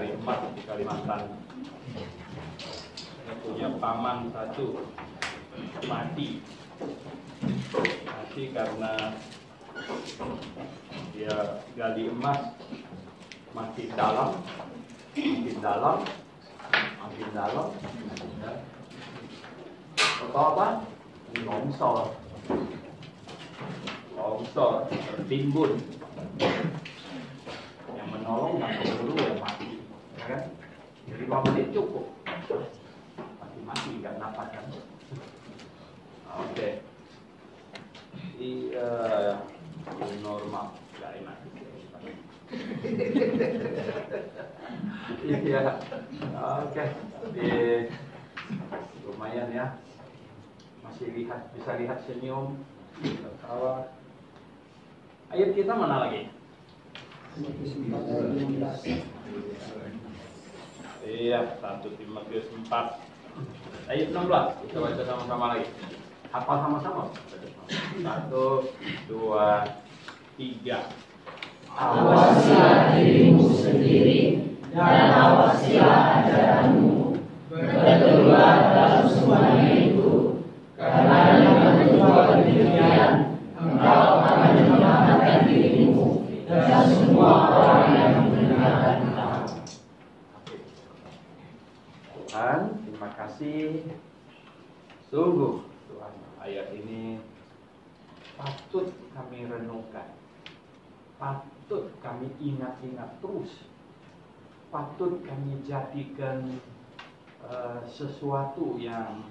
cari emas di Kalimantan. Saya punya paman satu mati karena dia gali emas makin dalam, ya. Atau apa? Longsor tertimbun. Yang menolong nggak perlu ya mati, ya kan? Jadi 5 menit cukup. Mati nggak napas kan? Oke. Normal, nggak enak. Iya, oke. Lumayan ya. Masih bisa lihat senyum, tertawa. Ayat kita mana lagi? Iya, 1 Timotius 4 ayat 16. Kita baca sama-sama lagi. Hafal sama-sama. 1, 2, 3. Awasilah dirimu sendiri dan awasilah ajaranmu. Berteguhlah dalam semuanya itu, karena dengan berbuat demikian engkau akan menyelamatkan dirimu dan semua orang yang mendengarkan engkau. Tuhan, terima kasih. Sungguh Tuhan, ayat ini patut kami renungkan, patut kami ingat-ingat terus, patut kami jadikan sesuatu yang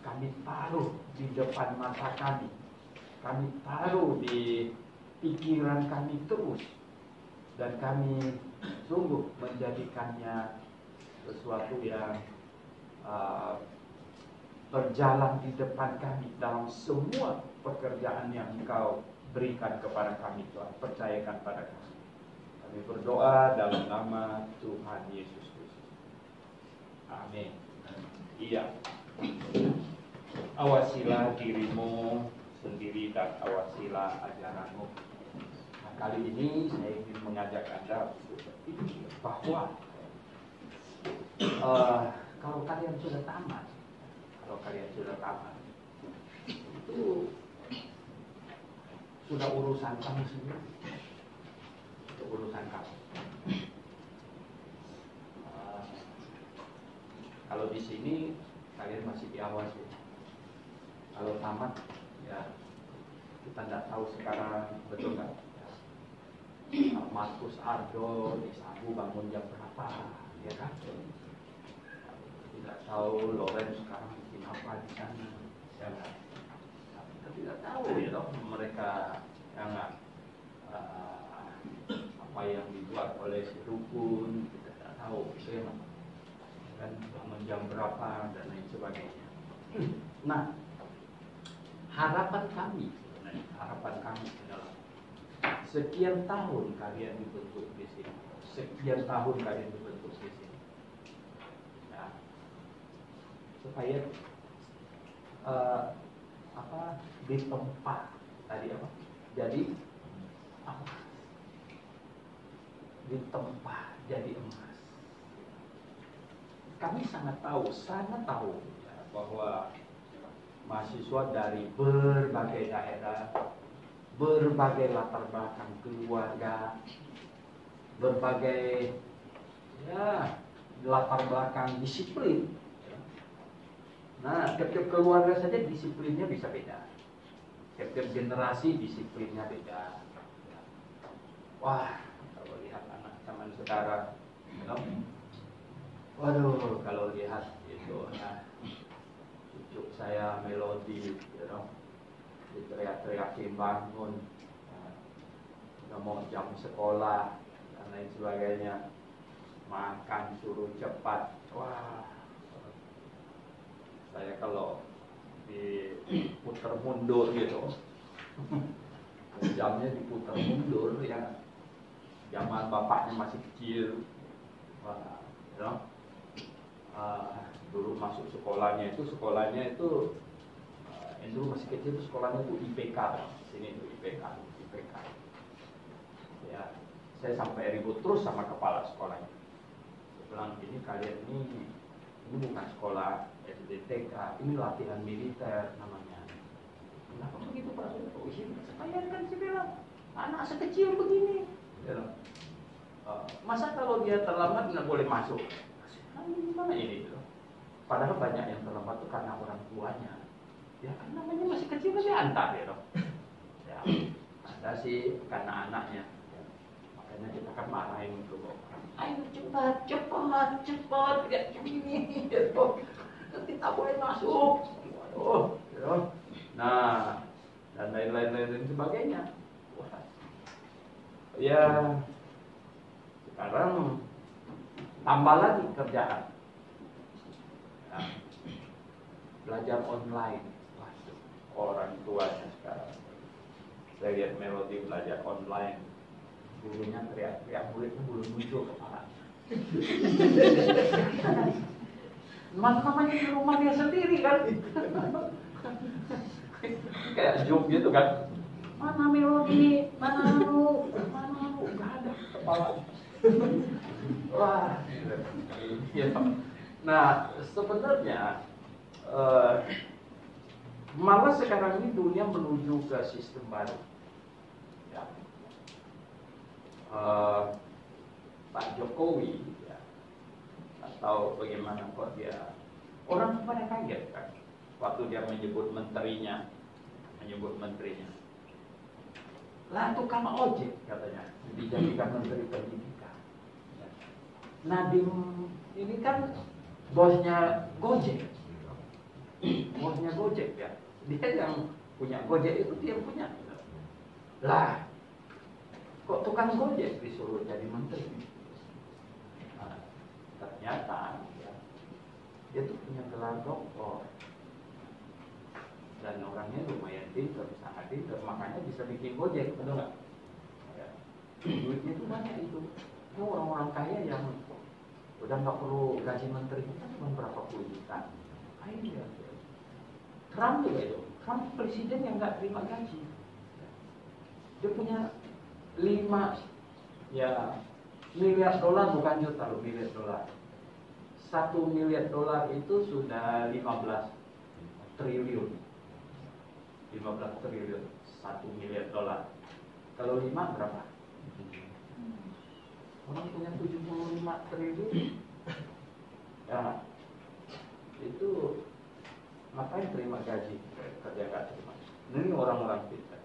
kami taruh di depan mata kami taruh di pikiran kami terus, dan kami sungguh menjadikannya sesuatu yang berjalan di depan kami dalam semua pekerjaan yang Engkau berikan kepada kami, Tuhan, percayakan pada kami. Kami berdoa dalam nama Tuhan Yesus Kristus. Amin. Iya. Awasilah dirimu sendiri dan awasilah ajaranmu. Nah, kali ini saya ingin mengajak Anda untuk berpikir bahwa kalau kalian sudah tamat, itu sudah urusan kamu sendiri, itu urusan kamu. Kalau di sini kalian masih diawasi. Kalau tamat, ya kita tidak tahu sekarang, betul nggak? Markus Ardo disabu bangun jam berapa, ya kan? Tidak tahu Loren sekarang bikin apa di sana, ya kan? Kita tidak tahu ya dong, mereka yang apa yang dibuat oleh si Rukun, kita tidak tahu, ya kan? Bangun jam berapa dan lain sebagainya. Nah, harapan kami adalah sekian tahun kalian dibentuk di sini, ya, supaya ditempa tadi apa? Jadi apa? Ditempa jadi emas. Kami sangat tahu ya, bahwa mahasiswa dari berbagai daerah, berbagai latar belakang keluarga, berbagai ya latar belakang disiplin. Nah, tiap keluarga saja disiplinnya bisa beda. Tiap generasi disiplinnya beda. Wah, kalau lihat anak zaman sekarang, waduh, kalau lihat itu, nah, cucu saya Melodi, diteriak-teriakin bangun, udah mau jam sekolah dan lain sebagainya, makan suruh cepat. Wah, saya kalau diputar mundur gitu, jamnya diputar mundur ya, zaman bapaknya masih kecil. Wah, dulu masuk sekolahnya itu dulu masih kecil itu sekolahnya itu IPK, sini itu IPK. Ya, saya sampai ribut terus sama kepala sekolahnya. Saya bilang, ini kalian ini bukan sekolah SDTK, ini latihan militer namanya. Kenapa begitu Pak? Oh iya, sekalian kan saya bilang, anak sekecil begini. Dia bilang, masa kalau dia terlambat nggak boleh masuk? Nah, gimana ini? Padahal banyak yang terlambat itu karena orang tuanya. Ya kan namanya masih kecil kan diantar ya dong. Ya, ada sih karena anaknya. Ya, makanya kita kan marahin itu kok. Ayo cepat, lihat ini, ya toh. Nanti tak boleh masuk. Waduh, ya. Nah, dan lain-lain sebagainya. Wah. Ya, sekarang tambah lagi kerjaan. Ya, belajar online. Waduh, orang tuanya sekarang. Saya lihat Melody belajar online. Gurunya teriak-teriak, muridnya belum muncul kepalanya. Namanya di rumah dia sendiri kan. Kayak Zoom gitu kan. Mana Melody, mana lu, nggak ada kepala. Wah, ya. Nah, sebenarnya malah sekarang ini dunia menuju ke sistem baru. Ya. Pak Jokowi, ya, atau bagaimana kok dia, orang pada kaget kan, waktu dia menyebut menterinya, lah tukang ojek katanya, dijadikan menteri pendidikan. Nadiem ini kan bosnya Gojek ya, dia yang punya Gojek itu dia punya. Lah, kok tukang Gojek disuruh jadi menteri? Nah, ternyata ya, dia tuh punya gelar doktor dan orangnya lumayan pintar, sangat pintar, makanya bisa bikin Gojek, betul nggak? Ya. Duitnya tuh banyak itu. Itu orang-orang kaya yang udah nggak perlu gaji menteri, kan cuma berapa puluh juta. Kaya. Trump juga itu. Trump presiden yang nggak terima gaji. Dia punya 5 ya miliar dolar, bukan juta loh, miliar dolar. 1 miliar dolar itu sudah 15 triliun. 15 triliun, 1 miliar dolar. Kalau 5 berapa? Orang punya 75 triliun. Ya, itu ngapain terima gaji? Kerja nggak terima. Ini orang-orang pintar.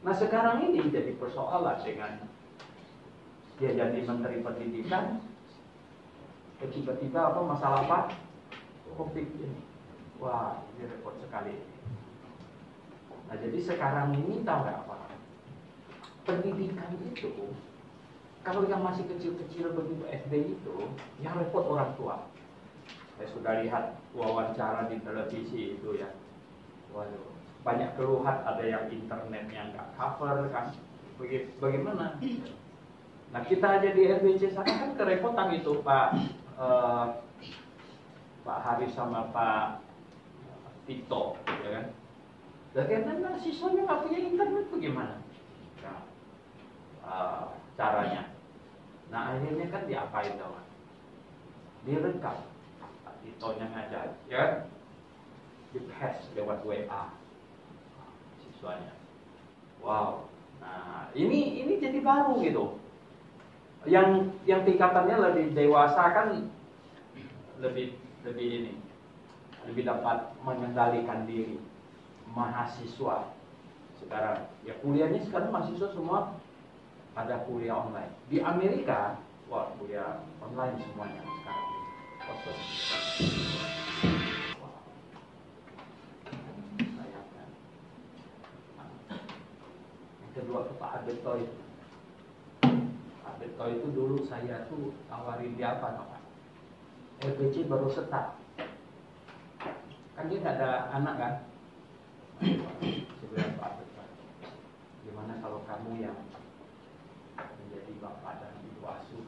Nah sekarang ini jadi persoalan dengan dia jadi menteri pendidikan, tiba-tiba apa masalah apa? Covid ini. Wah, ini repot sekali. Nah jadi sekarang ini tahu nggak apa? Pendidikan itu, kalau yang masih kecil-kecil begitu SD itu, yang repot orang tua. Saya sudah lihat wawancara di televisi itu ya. Waduh, banyak keluhan, ada yang internetnya nggak cover kan. Bagaimana? Nah kita aja di RBC sana kan kerepotan itu Pak Haris sama Pak Tito, ya kan? Bagaimana siswanya nggak punya internet bagaimana? Nah, caranya. Nah akhirnya kan diapain dong? Direkam. Pak Titonya ngajar, ya kan? Di-pass lewat WA siswanya. Wow. Nah ini jadi baru gitu. Yang tingkatannya lebih dewasa kan lebih dapat mengendalikan diri. Mahasiswa sekarang ya kuliahnya sekarang mahasiswa semua ada kuliah online. Di Amerika wah kuliah online semuanya sekarang. Sayangkan. Yang kedua ke Pak Adeto itu. Adeto itu dulu saya tuh tawarin dia apa Pak? RBC baru start. Kan dia nggak ada anak kan? Sebenarnya Pak Adeto, gimana kalau kamu yang menjadi bapak dan ibu asuh?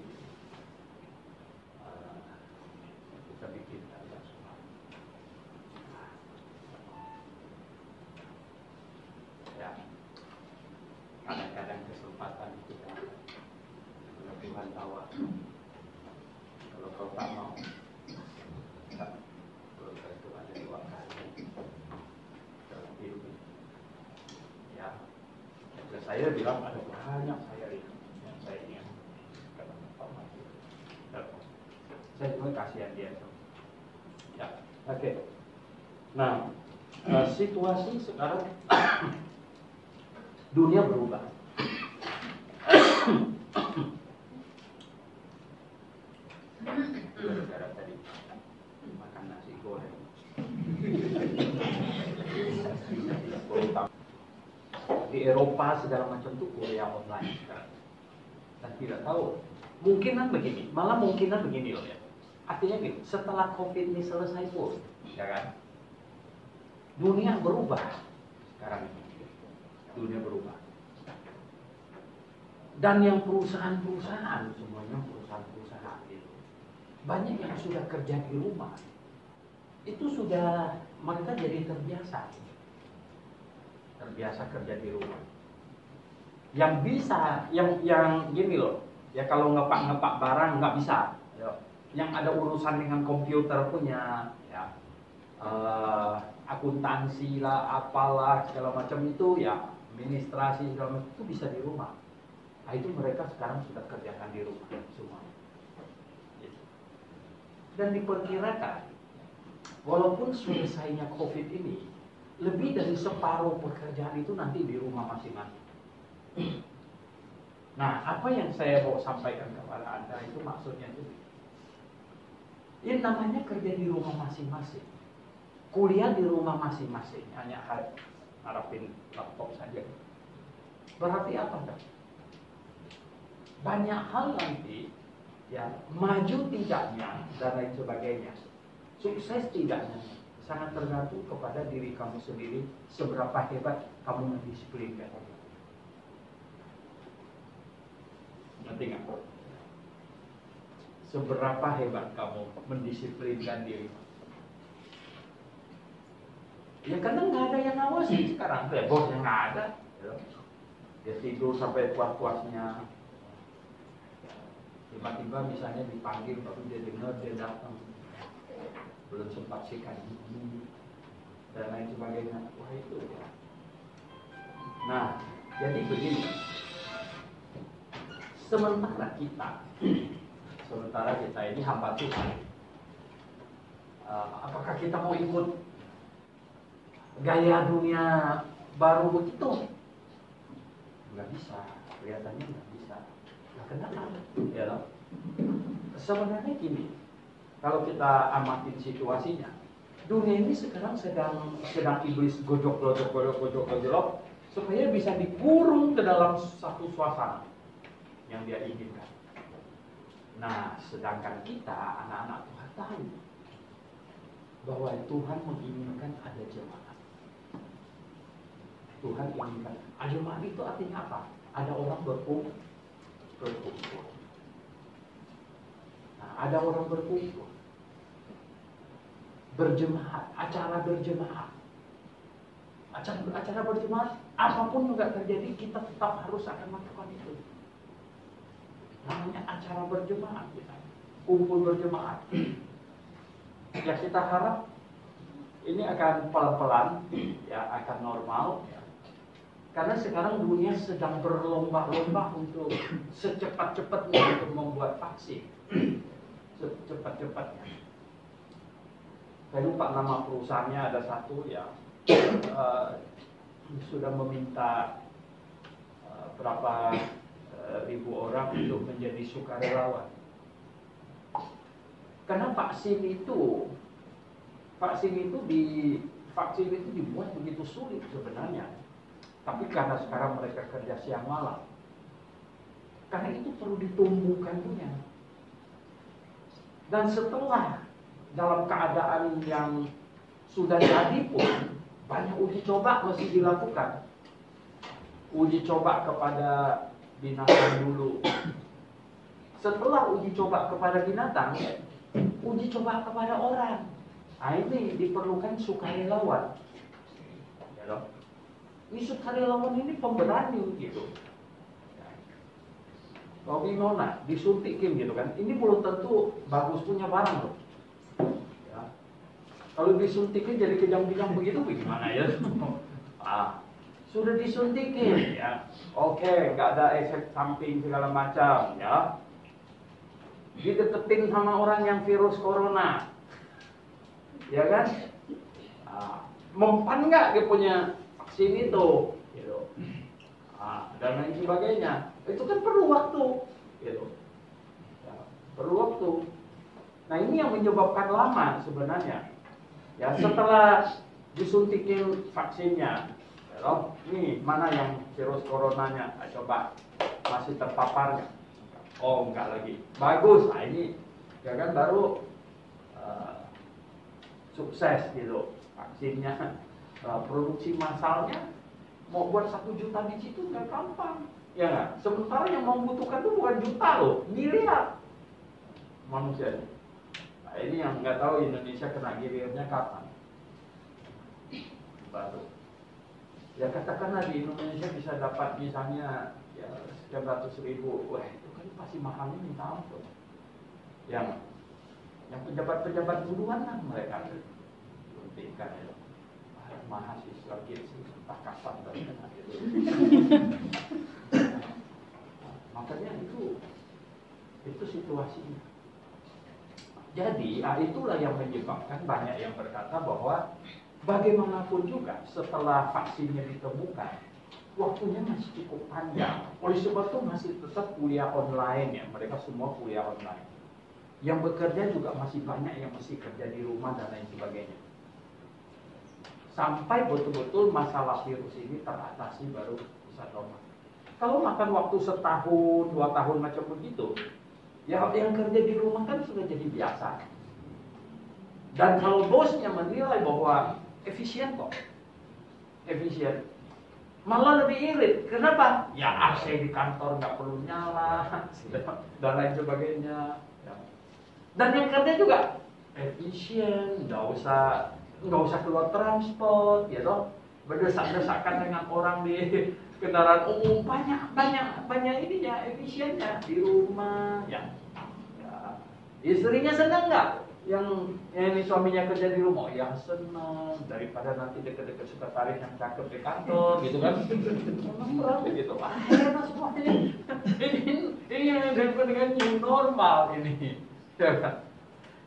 Kita bikin aja semua. Ya, kadang-kadang kesempatan itu Tuhan tawar. Kalau kau tak mau, tak perlu itu ada dua kali dalam hidup ini. Ya, saya bilang ada banyak saya yang saya ingin saya juga kasihan dia. Ya, oke. Nah, situasi sekarang dunia berubah. Gara-gara tadi makan nasi goreng. Di Eropa segala macam tuh kuliah online sekarang. Dan tidak tahu, mungkinan begini, malah mungkinan begini loh ya. Artinya gini, setelah COVID ini selesai pun, ya kan? Dunia berubah sekarang ini. Dunia berubah. Dan yang perusahaan-perusahaan, semuanya perusahaan-perusahaan itu, banyak yang sudah kerja di rumah. Itu sudah mereka jadi terbiasa. Terbiasa kerja di rumah. Yang bisa, yang gini loh, ya kalau ngepak barang nggak bisa. Yang ada urusan dengan komputer punya, ya, akuntansi lah, apalah segala macam itu, ya, administrasi segala macam itu bisa di rumah. Nah, itu mereka sekarang sudah kerjakan di rumah semua. Dan diperkirakan, walaupun selesainya COVID ini, lebih dari separuh pekerjaan itu nanti di rumah masing-masing. Nah, apa yang saya mau sampaikan kepada Anda itu maksudnya itu, ini namanya kerja di rumah masing-masing, kuliah di rumah masing-masing, hanya harapin laptop saja. Berarti apa kan? Banyak hal nanti, ya, maju tidaknya dan lain sebagainya, sukses tidaknya, sangat tergantung kepada diri kamu sendiri, seberapa hebat kamu mendisiplinkan. Ngerti nggak? Seberapa hebat kamu mendisiplinkan diri. Ya karena nggak ada yang ngawasi sekarang, bosnya nggak ada. Dia tidur sampai puas-puasnya. Tiba-tiba misalnya dipanggil, baru dia dengar, dia datang. Belum sempat sikat gigi dan lain sebagainya. Wah itu. Nah, jadi begini. Sementara kita ini hamba Tuhan, apakah kita mau ikut gaya dunia baru begitu? Nggak bisa, kelihatannya nggak bisa. Nah, kenapa? Ya, sebenarnya gini, kalau kita amatin situasinya, dunia ini sekarang sedang iblis gojok supaya bisa dikurung ke dalam satu suasana yang dia inginkan. Nah, sedangkan kita anak-anak Tuhan tahu bahwa Tuhan menginginkan ada jemaat. Tuhan inginkan. Jemaat itu artinya apa? Ada orang berkumpul. Nah, ada orang berkumpul. Berjemaat, acara berjemaat. Acara berjemaat, apapun juga terjadi, kita tetap harus akan melakukan itu. Namanya acara berjemaat, kumpul berjemaat. Ya kita harap ini akan pelan-pelan, ya akan normal. Ya. Karena sekarang dunia sedang berlomba-lomba untuk secepat-cepatnya untuk membuat vaksin, secepat-cepatnya. Saya lupa nama perusahaannya, ada satu ya sudah meminta berapa ribu orang untuk menjadi sukarelawan. Karena vaksin itu dibuat begitu sulit sebenarnya. Tapi karena sekarang mereka kerja siang malam, karena itu perlu ditumbuhkan punya. Dan setelah dalam keadaan yang sudah jadi pun, banyak uji coba masih dilakukan. Uji coba kepada binatang dulu. Setelah uji coba kepada binatang, uji coba kepada orang. Nah, ini diperlukan sukarelawan. Ya, ini sukarelawan ini pemberani gitu. Robi Nona disuntikin gitu kan, ini belum tentu bagus punya barang loh. Ya. Kalau disuntikin jadi kejang-kejang begitu bagaimana ya? Sudah disuntikin ya, oke, nggak ada efek samping segala macam ya. Dideketin sama orang yang virus corona, ya kan? Mempan nggak dia punya vaksin itu, gitu. Dan lain sebagainya. Itu kan perlu waktu, gitu. Ya, perlu waktu. Nah ini yang menyebabkan lama sebenarnya. Ya setelah disuntikin vaksinnya, ya, nih mana yang virus coronanya? Coba masih terpapar nggak? Oh enggak lagi. Bagus. Nah ini, ya kan baru sukses gitu vaksinnya. Produksi massalnya mau buat 1 juta biji itu nggak gampang. Ya nggak? Sementara yang membutuhkan itu bukan juta loh, miliar manusia. Nah, ini yang nggak tahu Indonesia kena gilirnya kapan. Baru. Ya katakanlah di Indonesia bisa dapat misalnya ya sekian ratus ribu, wah itu kan pasti mahalnya minta ampun. Yang pejabat-pejabat duluan lah mereka suntikan itu. Mahasiswa gitu entah kapan terkena gitu. Makanya itu situasinya. Jadi itulah yang menyebabkan banyak yang berkata bahwa bagaimanapun juga setelah vaksinnya ditemukan, waktunya masih cukup panjang. Oleh sebab itu masih tetap kuliah online ya, mereka semua kuliah online. Yang bekerja juga masih banyak yang masih kerja di rumah dan lain sebagainya. Sampai betul-betul masalah virus ini teratasi baru bisa normal. Kalau makan waktu 1 tahun, 2 tahun macam begitu, ya yang kerja di rumah kan sudah jadi biasa. Dan kalau bosnya menilai bahwa efisien kok, efisien, malah lebih irit. Kenapa? Ya AC di kantor nggak perlu nyala dan lain sebagainya. Dan yang kerja juga efisien, nggak usah keluar transport, ya toh, berdesak-desakan dengan orang di kendaraan umum, banyak ini ya efisiennya di rumah, ya. Istrinya senang nggak? Yang ini suaminya kerja di rumah, ya senang, daripada nanti deket-deket sekretaris yang cakep di kantor, gitu kan? Berarti gitu, enak semuanya. Ini yang disebut dengan new normal ini.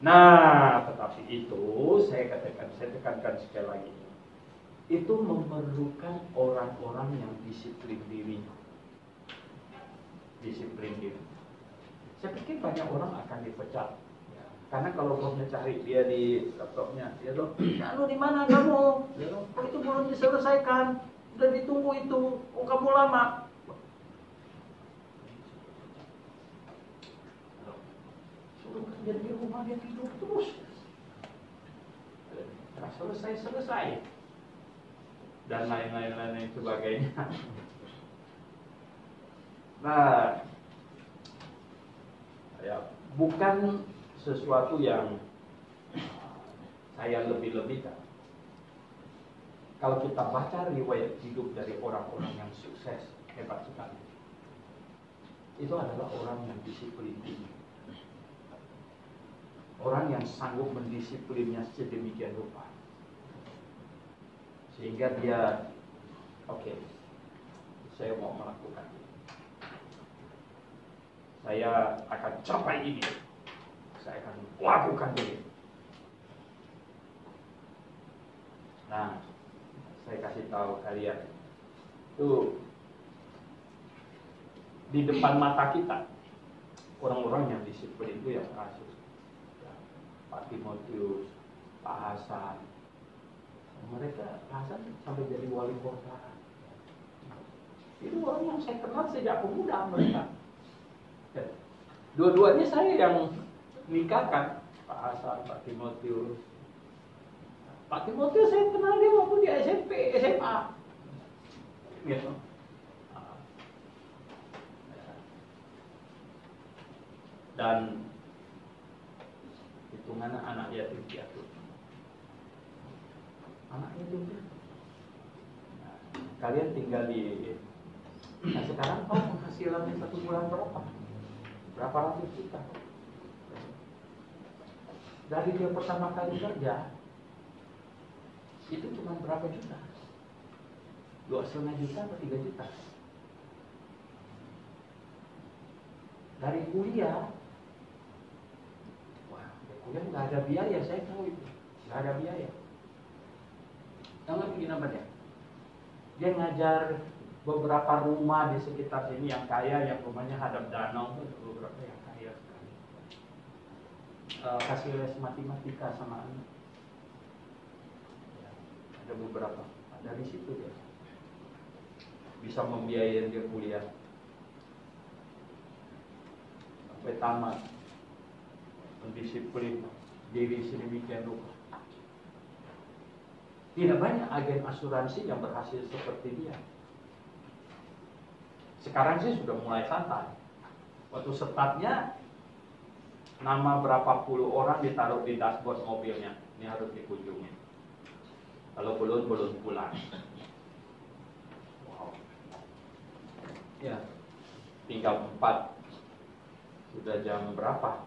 Nah, tetapi itu saya tekankan sekali lagi, itu memerlukan orang-orang yang disiplin diri. Disiplin diri. Saya pikir banyak orang akan dipecat, ya. Karena kalau bosnya cari dia di laptopnya, dia loh, lalu di mana kamu? Ya, oh, itu belum diselesaikan, udah ditunggu itu, oh kamu lama. Kerja di rumah dia tidur terus, nggak selesai dan lain-lain sebagainya. Nah, ya bukan sesuatu yang saya lebih-lebihkan. Kalau kita baca riwayat hidup dari orang-orang yang sukses, hebat sekali, itu adalah orang yang disiplin tinggi. Orang yang sanggup mendisiplinnya sedemikian rupa, sehingga dia, oke, saya mau melakukan ini, saya akan capai ini, saya akan lakukan ini. Nah, saya kasih tahu kalian, itu di depan mata kita, orang-orang yang disiplin itu yang berhasil. Pak Timotius, Pak Hasan, mereka Hasan sampai jadi wali kota. Itu orang yang saya kenal sejak pemuda mereka. Dua-duanya saya yang nikahkan, Pak Hasan, Pak Timotius. Pak Timotius saya kenal dia waktu di SMP, SMA. Gitu. Dan hitungannya anak yatim piatu. Anak yatim piatu. Nah, kalian tinggal di. Nah sekarang penghasilannya 1 bulan berapa? berapa ratus juta. Dari dia pertama kali kerja, itu cuma berapa juta? 2,5 juta atau 3 juta? Dari kuliah, wah, kuliah nggak ada biaya, saya tahu itu, nggak ada biaya. Tahu bikin apa dia? Dia ngajar beberapa rumah di sekitar sini yang kaya, yang rumahnya hadap danau, itu beberapa yang kaya sekali. Kasih les matematika sama anak. Ya, ada beberapa. Dari situ dia bisa membiayai dia kuliah sampai tamat, mendisiplin diri sedemikian rupa. Tidak banyak agen asuransi yang berhasil seperti dia. Sekarang sih sudah mulai santai. Waktu startnya, nama berapa puluh orang ditaruh di dashboard mobilnya. Ini harus dikunjungi. Kalau belum pulang. Wow. Ya, tinggal 4. Sudah jam berapa?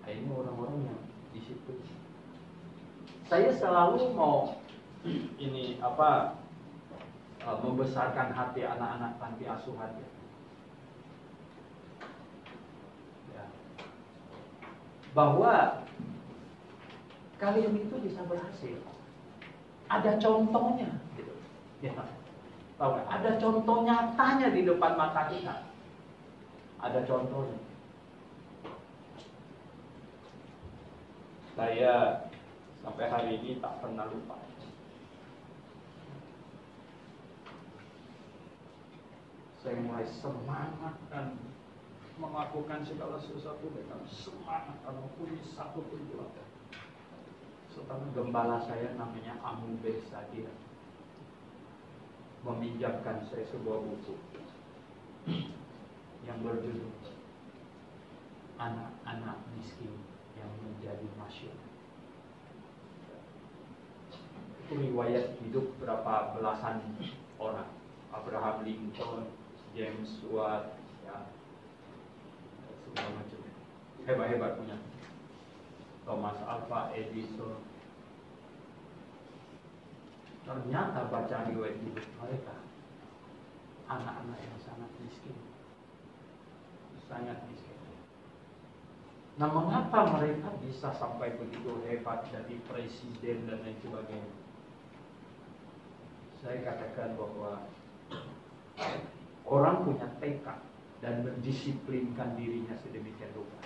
Nah, ini orang-orang yang di situ. Saya selalu mau membesarkan hati anak-anak panti asuhan ya. Bahwa kalian itu bisa berhasil. Ada contohnya gitu. Ya. Tahu nggak? Ada contoh nyatanya di depan mata kita. Ada contohnya. Saya sampai hari ini tak pernah lupa. Saya mulai semangat dan melakukan segala sesuatu dengan semangat karena punya satu tujuan. Setelah gembala saya namanya Amu Besadir meminjamkan saya sebuah buku yang berjudul Anak-anak Miskin yang Menjadi Masyhur. Itu riwayat hidup berapa belasan orang. Abraham Lincoln, James Watt, ya, segala macam. Hebat-hebat punya. Thomas Alva Edison. Ternyata baca riwayat hidup mereka, anak-anak yang sangat miskin. Sangat miskin. Nah, mengapa mereka bisa sampai begitu hebat jadi presiden dan lain sebagainya? Saya katakan bahwa orang punya tekad dan mendisiplinkan dirinya sedemikian rupa.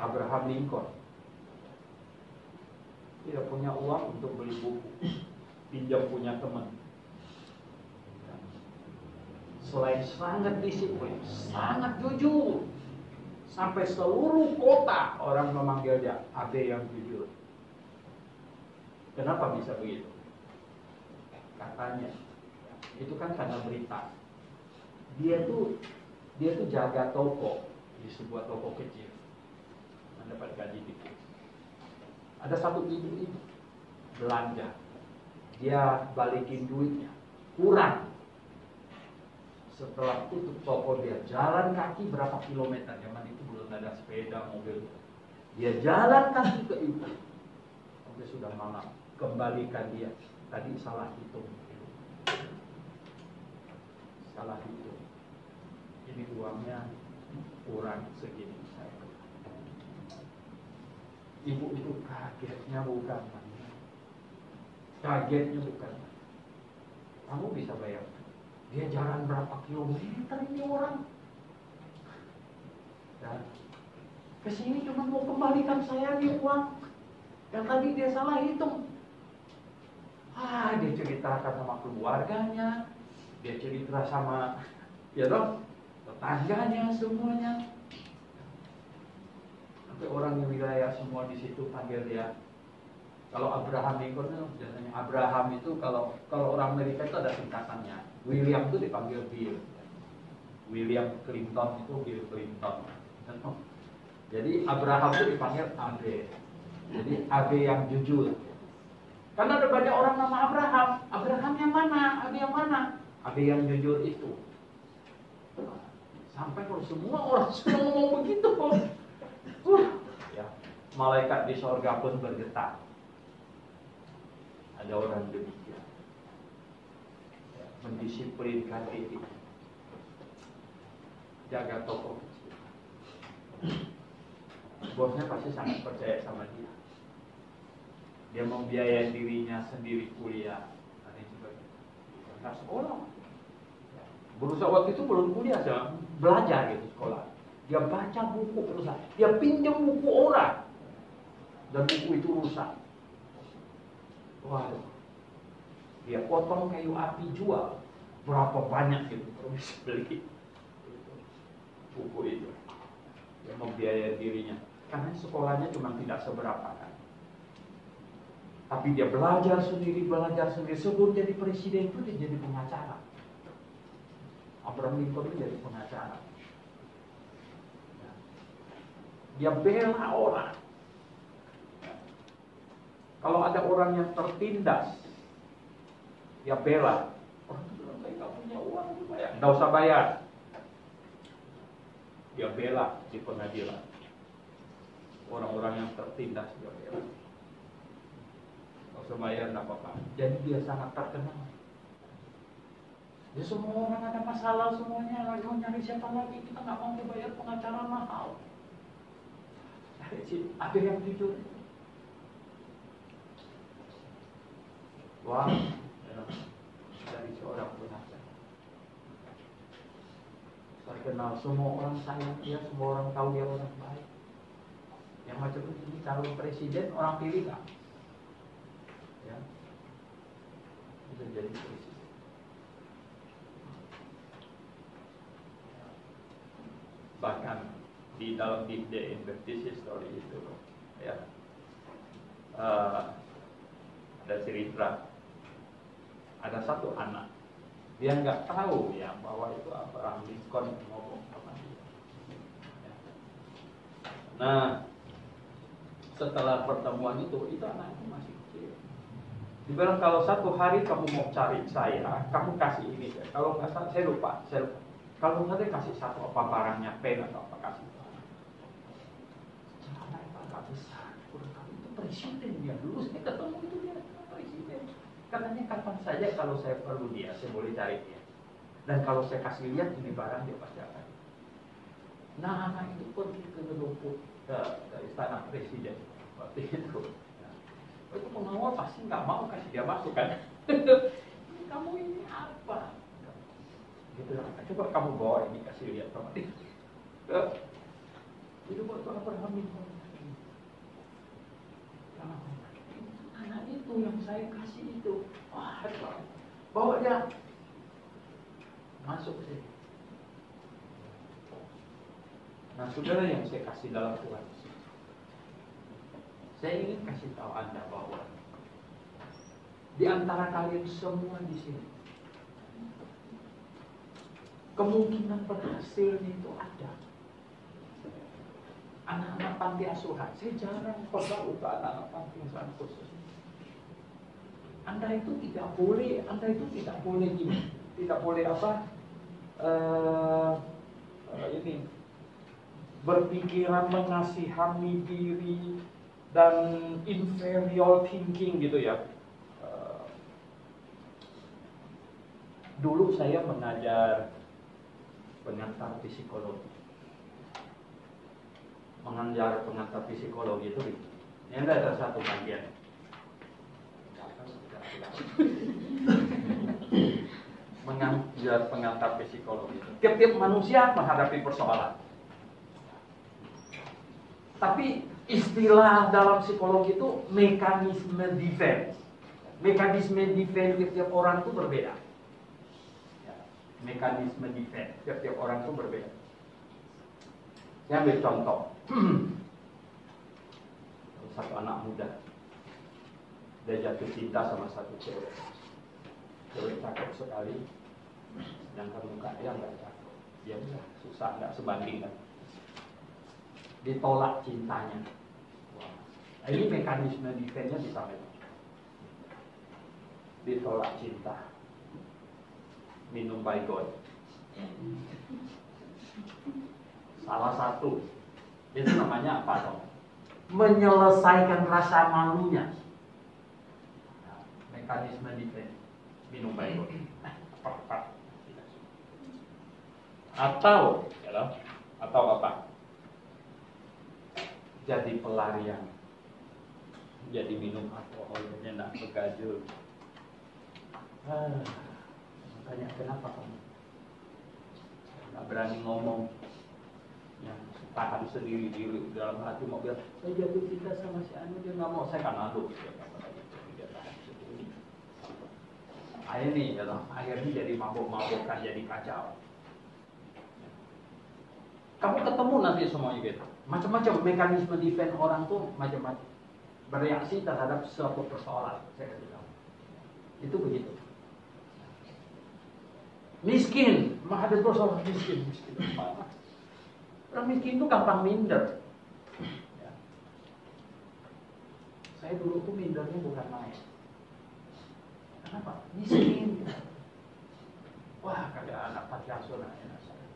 Abraham Lincoln tidak punya uang untuk beli buku, pinjam punya teman. Selain sangat disiplin, sangat jujur, sampai seluruh kota orang memanggil dia Abe yang jujur. Kenapa bisa begitu? Katanya itu kan karena berita. Dia tuh jaga toko di sebuah toko kecil, mendapat gaji dikit. Ada satu ibu belanja, dia balikin duitnya kurang. Setelah tutup toko, dia jalan kaki berapa kilometer. Zaman itu belum ada sepeda, mobil. Dia jalan kaki ke ibu sampai sudah malam. Kembalikan dia. Tadi salah hitung. Salah hitung. Ini uangnya kurang segini. Ibu itu kagetnya bukan main. Kagetnya bukan main. Kamu bisa bayangkan, dia jalan berapa kilometer ini orang. Dan kesini cuma mau kembalikan saya nih uang yang tadi dia salah hitung. Dia ceritakan sama keluarganya, dia cerita sama tetangganya semuanya. Sampai orang di wilayah semua di situ panggil dia. Kalau Abraham Lincoln, biasanya Abraham itu kalau orang Amerika itu ada singkatannya. William itu dipanggil Bill. William Clinton itu Bill Clinton. Jadi Abraham itu dipanggil Abe. Jadi Abe yang jujur. Karena ada banyak orang nama Abraham. Abraham yang mana? Abe yang mana? Abe yang jujur itu. Sampai kalau semua orang sudah ngomong begitu, ya, malaikat di sorga pun bergetar. Ada orang demikian, ya, mendisiplinkan diri, jaga toko. Bosnya pasti sangat percaya sama dia. Dia membiayai dirinya sendiri kuliah, dan sebagainya. Nggak sekolah. Berusaha waktu itu belum kuliah, belajar gitu sekolah. Dia baca buku berusaha, dia pinjam buku orang, dan buku itu rusak. Wah, dia potong kayu api jual, berapa banyak gitu, terus beli buku itu. Dia membiayai dirinya, karena sekolahnya cuma tidak seberapa kan. Tapi dia belajar sendiri. Sebelum jadi presiden itu dia jadi pengacara. Abraham Lincoln itu jadi pengacara. Dia bela orang. Kalau ada orang yang tertindas, dia bela. Orang itu bilang, saya nggak punya uang, nggak usah bayar. Dia bela di pengadilan. Orang-orang yang tertindas dia bela. Nggak usah bayar, nggak apa-apa. Jadi dia sangat terkenal. Ya semua orang ada masalah semuanya, lagi mau nyari siapa lagi, kita nggak mau bayar pengacara mahal. Ada yang jujur. Wah, ya, dari seorang pengacara. Terkenal, semua orang sayang dia, semua orang tahu dia orang baik. Yang macam ini calon presiden orang pilih nggak? Ya, bisa jadi presiden. Bahkan di dalam The Inverted Story itu, ya, ada cerita, ada satu anak, dia nggak tahu ya bahwa itu Abraham Lincoln ngomong sama dia. Ya. Nah, setelah pertemuan itu anak itu masih kecil. Dibilang kalau satu hari kamu mau cari saya, kamu kasih ini. Kalau nggak saya lupa. Kalau saya kasih satu apa barangnya, pen atau apa kasih. Celana itu agak besar. Itu presiden dia dulu. Saya ketemu itu dia presiden. Katanya kapan saja kalau saya perlu dia, saya boleh cari dia. Dan kalau saya kasih lihat ini barang dia pasti akan. Nah, anak itu pergi ke Gelopuk, ke istana presiden waktu itu. Nah, itu pengawal pasti nggak mau kasih dia masuk kan? Kamu ini apa? Gitu, coba kamu bawa ini kasih lihat sama dia. Itu buat Abraham Lincoln. Anak itu yang saya kasih itu, wah, bawa dia masuk sini. Nah, saudara yang saya kasih dalam Tuhan, saya ingin kasih tahu Anda bahwa di antara kalian semua di sini, kemungkinan berhasilnya itu ada. Anak-anak panti asuhan, saya jarang khotbah untuk anak-anak panti asuhan khusus. Anda itu tidak boleh gini, tidak boleh apa? Ini berpikiran mengasihani diri dan inferior thinking gitu ya. Dulu saya mengajar pengantar psikologi. Mengajar pengantar psikologi itu ini ada satu bagian. Mengajar pengantar psikologi. Tiap-tiap manusia menghadapi persoalan. Tapi istilah dalam psikologi itu mekanisme defense. Mekanisme defense tiap-tiap orang itu berbeda. Mekanisme defense tiap-tiap orang itu berbeda. Saya ambil contoh. Satu anak muda, dia jatuh cinta sama satu cewek. Cewek cakep sekali, sedangkan muka dia nggak cakep. Dia udah susah, nggak sebanding kan. Ditolak cintanya. Wah. Ini mekanisme defense-nya bisa memang. Ditolak cinta. Minum Baygon. Salah satu itu namanya apa dong? Menyelesaikan rasa malunya. Nah, mekanisme defense. Minum baik. Atau apa? Jadi pelarian. Jadi minum alkohol, nyenyak begajul. Makanya kenapa kamu nggak berani ngomong? Yang tahan sendiri diri dalam hati mau bilang, saya jatuh cinta sama si Anu, dia nggak mau, saya kan aduk. Dia tahan sendiri. Akhirnya jadi mabuk-mabukan, jadi kacau. Kamu ketemu nanti semuanya gitu. Macam-macam mekanisme defense orang tuh macam-macam. Bereaksi terhadap suatu persoalan. Saya bilang. Itu begitu. Miskin, menghadapi persoalan miskin. Orang miskin itu gampang minder. Ya. Saya dulu tuh mindernya bukan main. Kenapa? Miskin. Wah, kagak anak panti asuhan anak saya.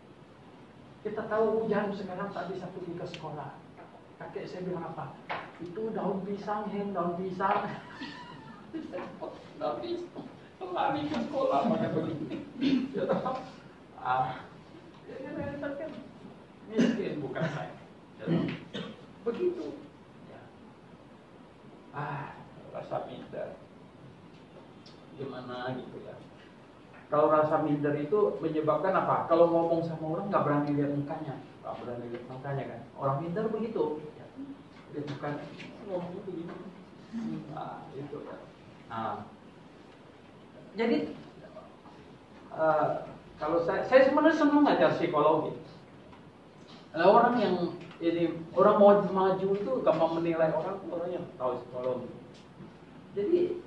Kita tahu hujan sekarang tak bisa pergi ke sekolah. Kakek saya bilang apa? Itu daun pisang, daun pisang. Daun pisang. Lari ke sekolah pakai begini. Ya tahu. Miskin bukan saya. Ya, begitu. Ya. Rasa minder. Gimana gitu ya? Kalau rasa minder itu menyebabkan apa? Kalau ngomong sama orang nggak berani lihat mukanya, kan? Orang minder begitu. Ya. Lihat mukanya, ngomongnya begini. Itu ya. Jadi kalau saya sebenarnya senang ngajar psikologi. Orang yang orang mau maju itu gampang menilai orang yang tahu psikologi. Jadi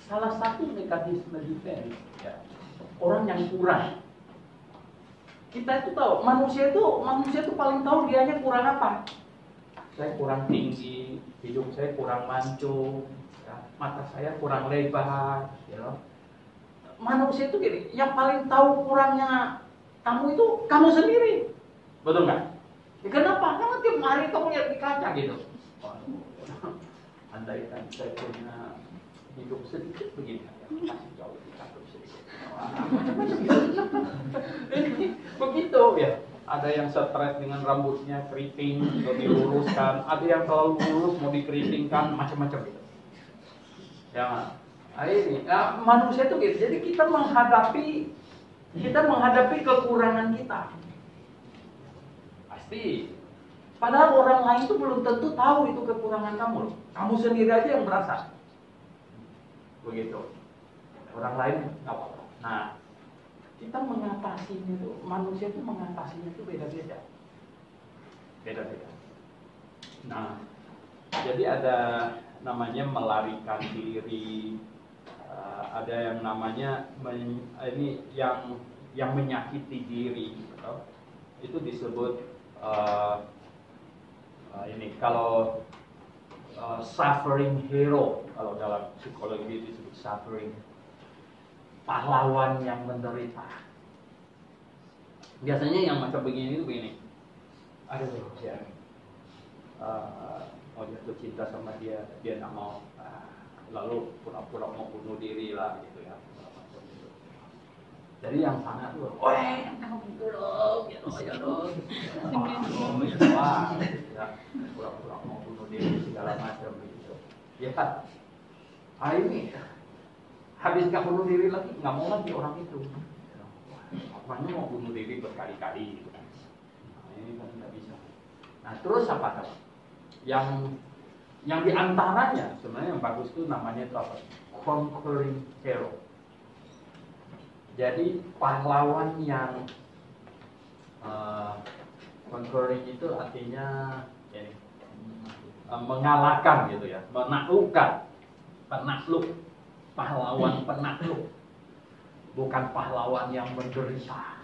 salah satu mekanisme defense, ya, orang yang kurang. Kita itu tahu manusia itu paling tahu dianya kurang apa. Saya kurang tinggi, hidung saya kurang mancung, ya, mata saya kurang lebar. Ya. Manusia itu gini, yang paling tahu kurangnya kamu itu kamu sendiri. Betul nggak? Ya, kenapa? Karena tiap hari kamu lihat di kaca gitu. Andaikan saya punya hidup sedikit begini, ya, masih jauh lebih cakep sedikit. Begitu ya. Ada yang stres dengan rambutnya keriting, atau diluruskan. Ada yang terlalu lurus mau dikeritingkan, macam-macam gitu. Ya, ini manusia itu gitu. Jadi kita menghadapi kekurangan kita. Pasti. Padahal orang lain itu belum tentu tahu itu kekurangan kamu. Kamu sendiri aja yang merasa. Begitu. Orang lain nggak apa-apa. Nah, kita mengatasinya itu, manusia itu mengatasinya itu beda-beda. Nah, jadi ada namanya melarikan diri, ada yang namanya ini yang menyakiti diri, gitu. Itu disebut ini kalau suffering hero, kalau dalam psikologi disebut suffering, pahlawan yang menderita. Biasanya yang macam begini itu begini. Aduh, ya, mau jatuh cinta sama dia nggak mau, lalu pura-pura mau bunuh diri lah gitu ya. Jadi yang sana tuh, pura-pura mau bunuh diri segala macam gitu. Ya kan? Ini habis nggak bunuh diri lagi, nggak mau lagi orang itu. Apanya mau bunuh diri berkali-kali gitu kan? Nah, ini kan nggak bisa. Nah terus apa tuh? Yang diantaranya sebenarnya yang bagus itu namanya itu apa? Conquering hero. Jadi pahlawan yang conquering itu artinya ini, mengalahkan gitu ya, menaklukkan, penakluk, pahlawan penakluk, bukan pahlawan yang menderita.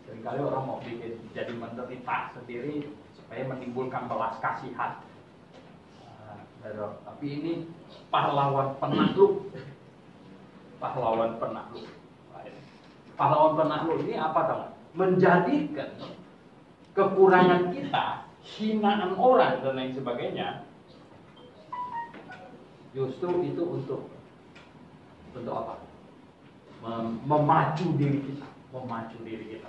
Seringkali orang mau bikin jadi menderita sendiri supaya menimbulkan belas kasihan. Tapi ini pahlawan penakluk, pahlawan penakluk. pahlawan penakluk ini apa tahu? Menjadikan kekurangan kita, hinaan orang dan lain sebagainya, justru itu untuk apa? Memacu diri kita, memacu diri kita.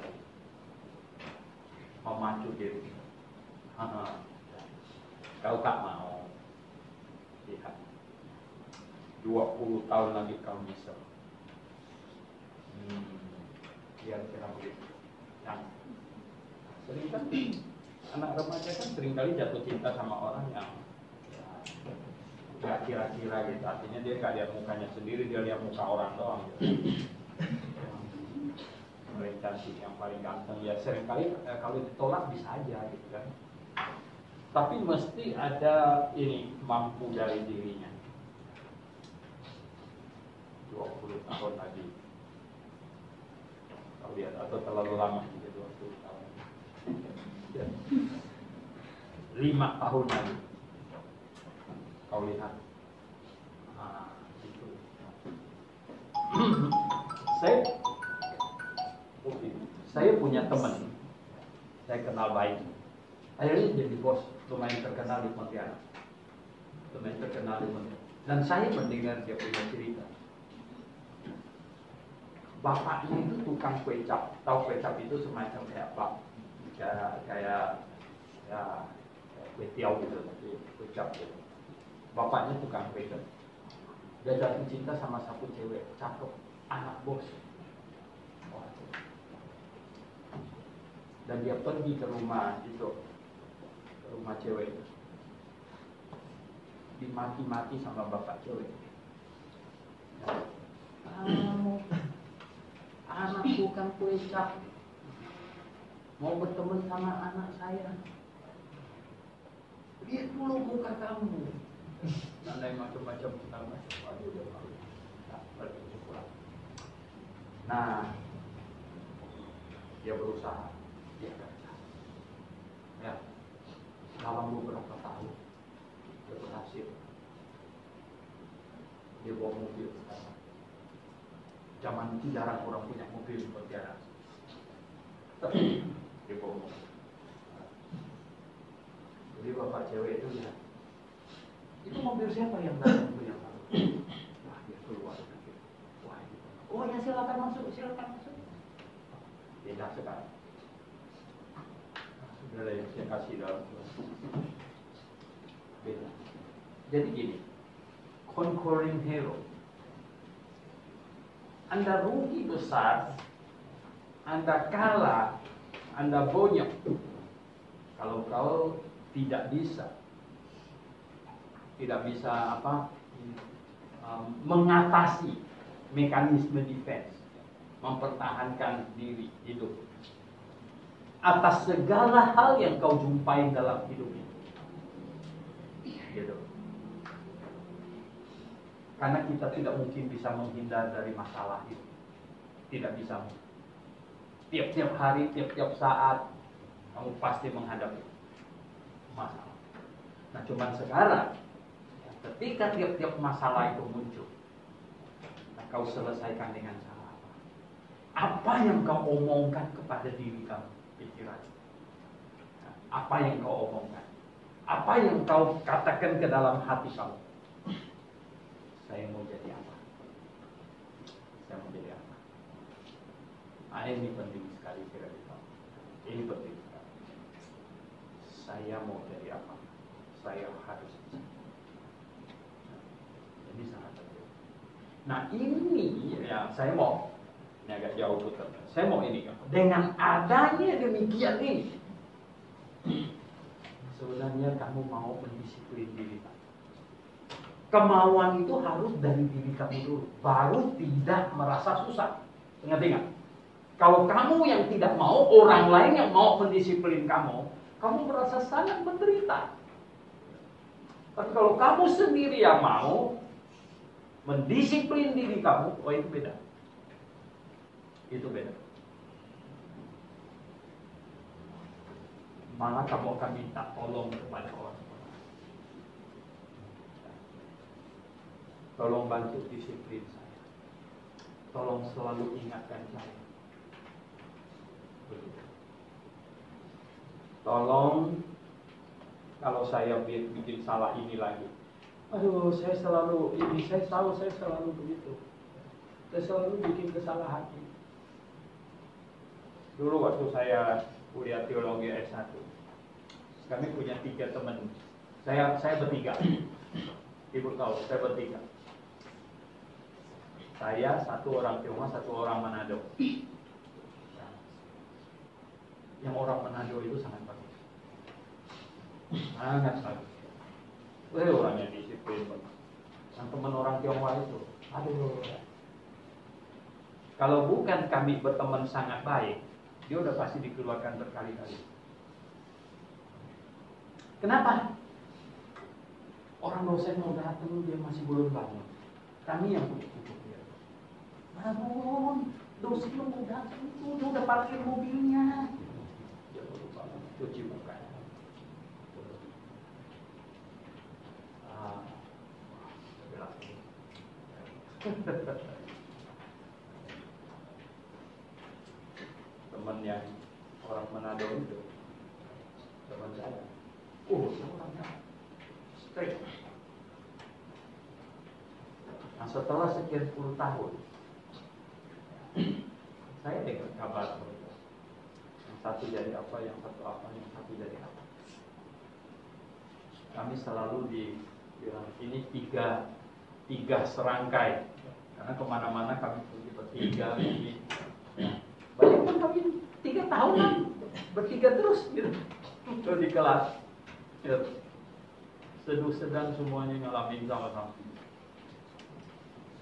Kau tak mau lihat 20 tahun lagi kau bisa. Kira-kira begitu. Yang sering kan anak remaja kan seringkali jatuh cinta sama orang yang nggak kira-kira gitu. Artinya dia nggak lihat mukanya sendiri, dia lihat muka orang doang gitu. Yang paling cantik, yang paling ganteng, ya seringkali kalau ditolak bisa aja gitu kan. Tapi mesti ada ini, mampu dari dirinya. 20 tahun lagi kau lihat, atau terlalu lama juga 20 tahun. 5 tahun lagi kau lihat. Itu. Saya punya teman, saya kenal baik. Akhirnya jadi bos, lumayan terkenal di Pontianak. Dan saya mendengar dia punya cerita. Bapaknya itu tukang kue cap. Tahu kue cap itu semacam kayak apa? Kayak kue tiaw gitu, kue cap gitu. Bapaknya tukang kue cap. Dia jatuh cinta sama satu cewek, cakep, anak bos. Dan dia pergi ke rumah itu, ke rumah cewek itu. Dimaki-maki sama bapak cewek. Anak bukan kue cap, mau berteman sama anak saya. Lihat dulu muka kamu. Nandai macam-macam nama. Nah, dia berusaha, dia kerja. Ya, dalam beberapa tahun dia berhasil. Dia bawa mobil sekarang. Zaman itu jarang orang punya mobil seperti ada. Tapi dia bawa mobil. Jadi bapak cewek itu ya, itu mobil siapa yang datang punya kamu? Wah, dia keluar. Wah, oh ya silakan masuk. Beda sekali. Sudah lah, saya kasih dalam. Beda. Jadi gini, conquering hero. Anda rugi besar, Anda kalah, Anda bonyok kalau kau tidak bisa mengatasi mekanisme defense, mempertahankan diri hidup atas segala hal yang kau jumpai dalam hidup ini. Gitu. Karena kita tidak mungkin bisa menghindar dari masalah itu. Tidak bisa. Tiap-tiap hari, tiap-tiap saat kamu pasti menghadapi masalah. Nah, cuman sekarang ketika tiap-tiap masalah itu muncul, nah, kau selesaikan dengan cara apa? Apa yang kau omongkan kepada diri kamu, pikiran? Nah, apa yang kau omongkan? Apa yang kau katakan ke dalam hati kamu? Saya mau jadi apa? Saya mau jadi apa? Nah, ini penting sekali kira-kira. Ini penting sekali. Saya mau jadi apa? Saya harus bisa. Ini sangat penting. Nah, ini yang saya mau. Ini agak jauh putar. Saya mau ini. Dengan adanya demikian ini, sebenarnya kamu mau mendisiplin diri kamu. Kemauan itu harus dari diri kamu dulu, baru tidak merasa susah. Ingat-ingat, kalau kamu yang tidak mau, orang lain yang mau mendisiplin kamu merasa sangat menderita. Tapi kalau kamu sendiri yang mau mendisiplin diri kamu, oh itu beda. Itu beda. Malah kamu akan minta tolong kepada orang. Tolong bantu disiplin saya. Tolong selalu ingatkan saya. Tolong, kalau saya bikin salah ini lagi, aduh, saya selalu ini, saya tahu saya selalu begitu. Saya selalu bikin kesalahan ini. Dulu waktu saya kuliah teologi S1, kami punya 3 teman. Saya bertiga. Ibu tahu, saya bertiga. Saya, 1 orang Tionghoa, 1 orang Manado. Yang orang Manado itu sangat bagus. Sangat bagus. Orangnya disiplin. Yang teman orang Tionghoa itu, aduh. Kalau bukan kami berteman sangat baik, dia udah pasti dikeluarkan berkali-kali. Kenapa? Orang dosen mau datang, dia masih belum bangun. Kami yang punya dia. Bangun, dosen mau datang itu, dia udah parkir mobilnya. Dia baru bangun, cuci muka. Teman yang orang Manado itu, teman saya, orangnya straight. Nah, setelah sekian puluh tahun, saya dengar kabar mereka. Yang satu jadi apa, yang satu apa, yang satu jadi apa. Kami selalu dibilang ini tiga serangkai, karena kemana-mana kami pergi bertiga. Banyak kan kami 3 tahunan bertiga terus gitu. Di kelas ya, seduh sedang semuanya ngalamin sama-sama.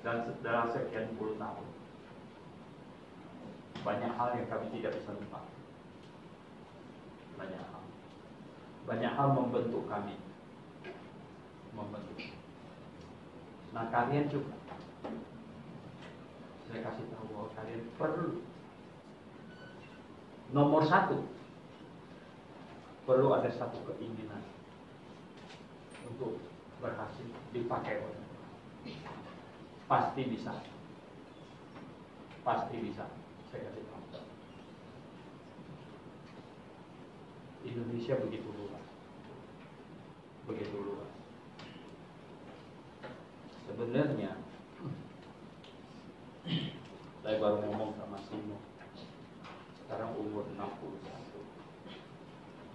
Dan dalam sekian puluh tahun, banyak hal yang kami tidak bisa lupa. Banyak hal membentuk kami. Nah, kalian juga, saya kasih tahu bahwa kalian perlu, nomor 1, perlu ada satu keinginan untuk berhasil dipakai oleh orang. Pasti bisa. Saya kasih tahu. Indonesia begitu luas. Sebenarnya saya baru ngomong sama Simo, sekarang umur 61,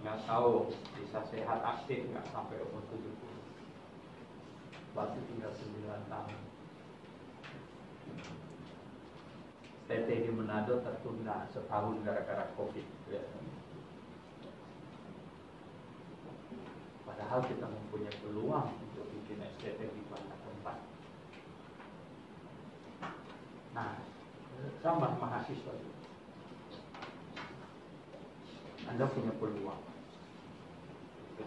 nggak tahu bisa sehat aktif nggak sampai umur 70. Berarti tinggal 9 tahun. TT di Manado tertunda setahun gara-gara COVID. Padahal kita mempunyai peluang untuk bikin STT di banyak tempat. Nah, sama mahasiswa juga. Anda punya peluang.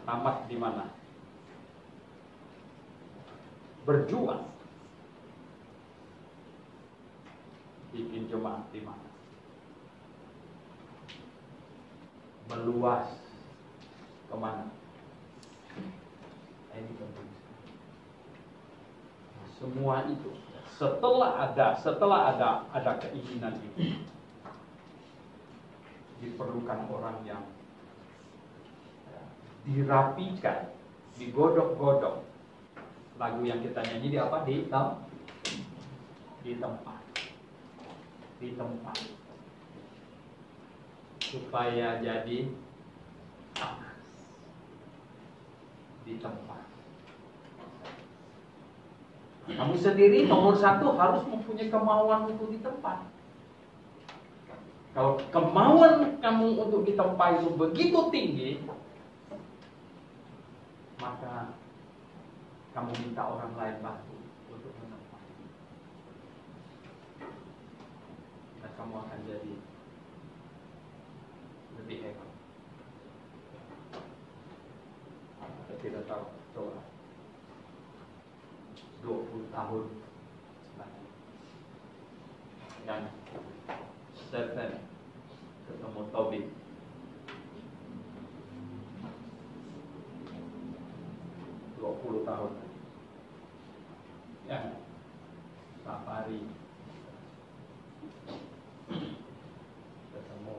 Tamat di mana? Berjuang. Bikin jemaat di mana? Meluas kemana? Ini penting. Semua itu setelah ada keinginan itu, diperlukan orang yang dirapikan, digodok-godok. Lagu yang kita nyanyi di apa? Di tempat supaya jadi panas di tempat. Kamu sendiri nomor 1 harus mempunyai kemauan untuk di tempat. Kalau kemauan kamu untuk di tempat itu begitu tinggi, maka kamu minta orang lain bantu untuk menempat. Dan kamu akan jadi lebih hebat. Saya tidak tahu, coba 20 tahun lagi. Dan Stephen ketemu Toby. Tahun lagi. Ya, Safari ketemu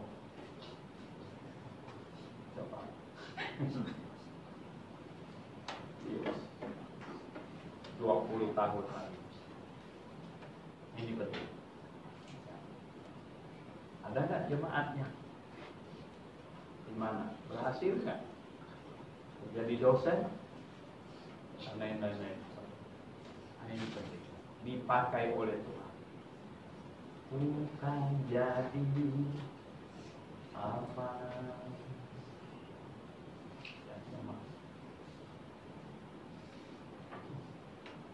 tahun lagi. Ini penting. Ada nggak jemaatnya? Di mana? Berhasil nggak? Jadi dosen? Lain-lain. Ini penting. Dipakai oleh Tuhan. Bukan jadi apa.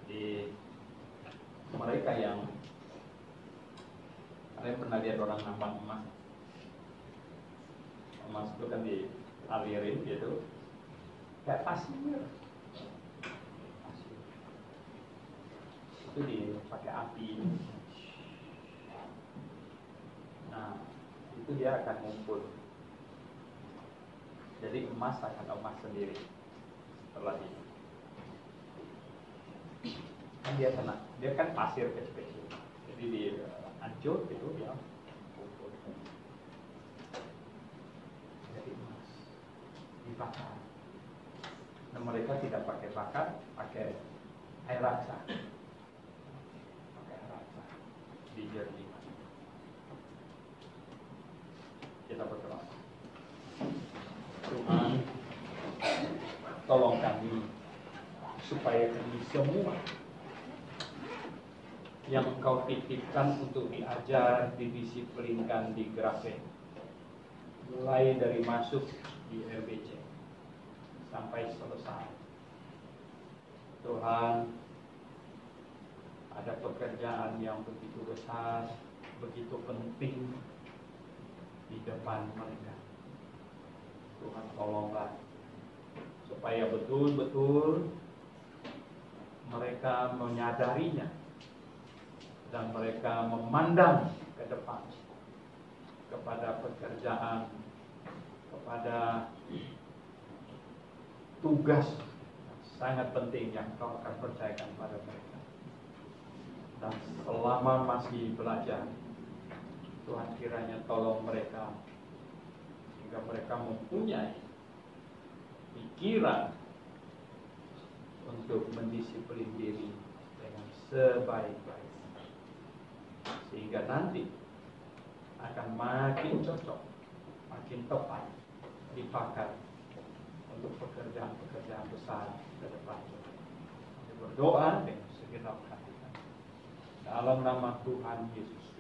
Di mereka yang kalian pernah lihat orang nambang emas? Emas itu kan dialirin gitu, kayak pasir. Itu dipakai api. Nah, itu dia akan ngumpul. Jadi emas akan emas sendiri setelah ini. Kan dia kan pasir kecil-kecil. Jadi dihancur gitu ya. Ngumpul. Jadi emas dibakar. Nah, mereka tidak pakai bakar, pakai air raksa. Dijernihkan. Kita berdoa. Tuhan, tolong kami supaya kami semua yang Engkau titipkan untuk diajar, didisiplinkan di Grace, mulai dari masuk di RBC sampai selesai. Tuhan, ada pekerjaan yang begitu besar, begitu penting di depan mereka. Tuhan tolonglah supaya betul-betul mereka menyadarinya dan mereka memandang ke depan kepada pekerjaan, kepada tugas sangat penting yang Kau akan percayakan pada mereka. Dan selama masih belajar, Tuhan kiranya tolong mereka sehingga mereka mempunyai pikiran untuk mendisiplin diri dengan sebaik-baiknya, sehingga nanti akan makin cocok, makin tepat dipakai untuk pekerjaan-pekerjaan besar ke depan. Berdoa dengan segenap hati dalam nama Tuhan Yesus.